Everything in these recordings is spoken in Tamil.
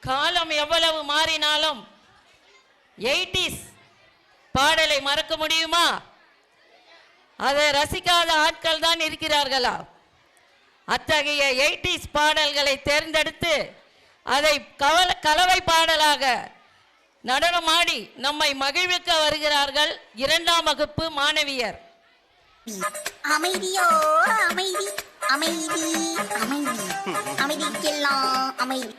காலம் எவ்வளவு மாறினாலும் 80s பாடலை மறக்க முடியுமா? அதை ரசிக்காத ஆட்கள் தான் இருக்கிறார்களா? அத்தகைய 80s பாடல்களை தேர்ந்தெடுத்து அதை கலவை பாடலாக நடனமாடி நம்மை மகிழ்விக்க வருகிறார்கள் 2ஆம் வகுப்பு மாணவியர். அமைதியோ அமைதி, அமைதி, அமைதி, அமைதிக்கெல்லாம் அமைதி.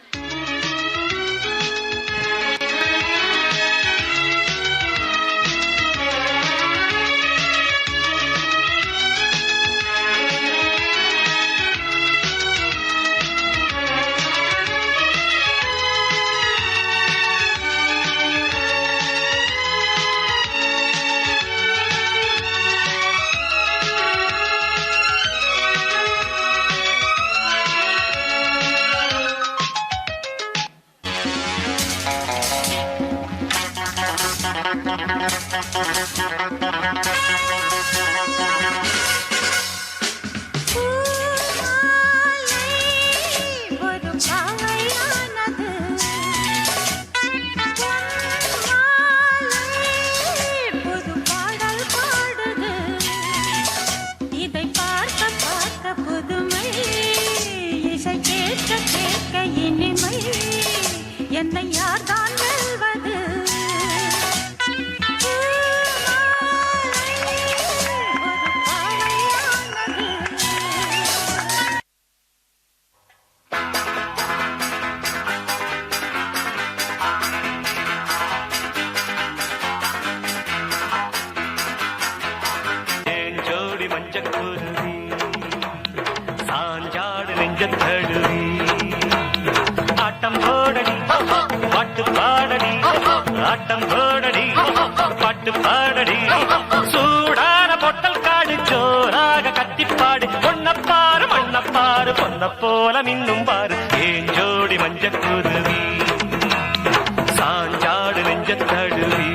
என்னை யார் தான் வெல்வது? ஜோடி மஞ்சக்குருவி சாஞ்சாடு நெஞ்சத்தழுவி ஆட்டம் போடடி பாட்டு பாடடி, ஆட்டம் போடடி பாட்டு பாடடி, சூடான பொட்டல் காடு ஜோராக கத்திப்பாடு, பொன்னப்பாரு மண்ணப்பாரு பொன்ன போல மின்னும் பாரு, ஏன் ஜோடி மஞ்சக்குருவி சாஞ்சாடு நெஞ்சத்தழுவி.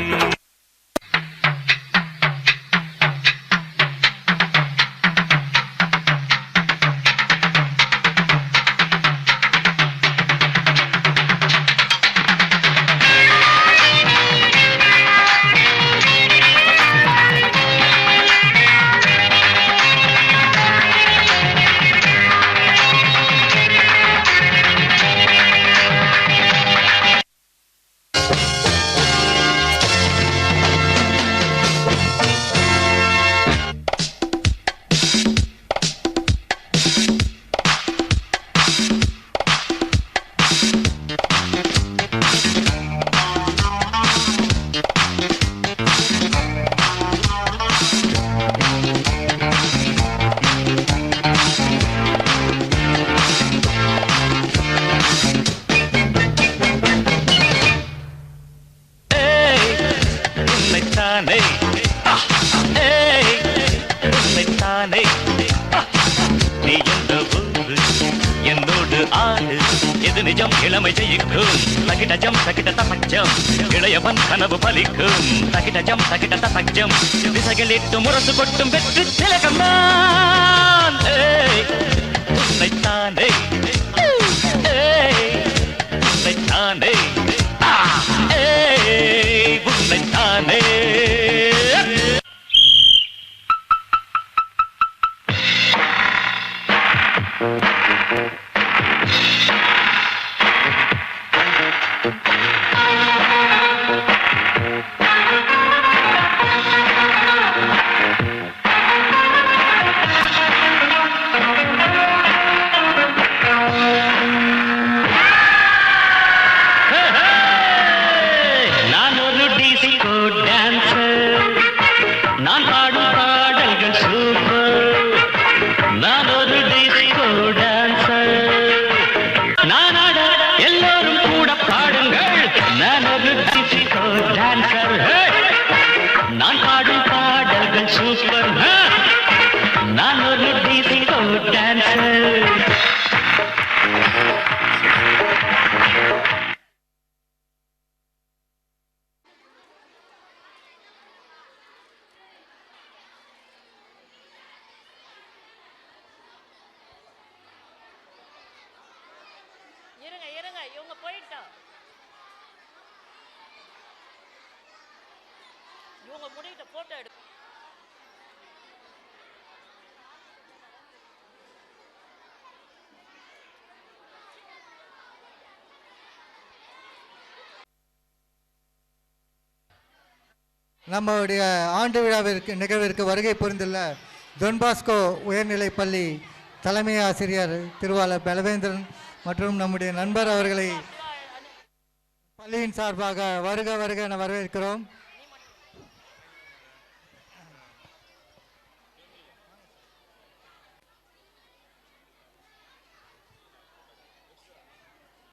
நீ எந்த ஊரு என்னோடு ஆடு, எது நிஜம் இளமை ஜெயிக்கும், தகிடஜம் தகிட தபஜம் இளையவன் கனவு பலிக்கும், தகிடஜம் தகிட தபஜம் விசைகளிட்டு முரசு கொட்டும் வெற்றி திலகம் நான். உன்னைத்தானே உன்னைத்தானே உன்னைத்தானே. இவங்க முடிக்கிட்ட போட்டோ எடு. நம்முடைய ஆண்டு விழாவிற்கு நிகழ்விற்கு வருகை புரிந்துள்ள டொன்பாஸ்கோ உயர்நிலைப் பள்ளி தலைமை ஆசிரியர் திருவாளர் பலவேந்திரன் மற்றும் நம்முடைய நண்பர் அவர்களை பள்ளியின் சார்பாக வருக வருக என வரவேற்கிறோம்.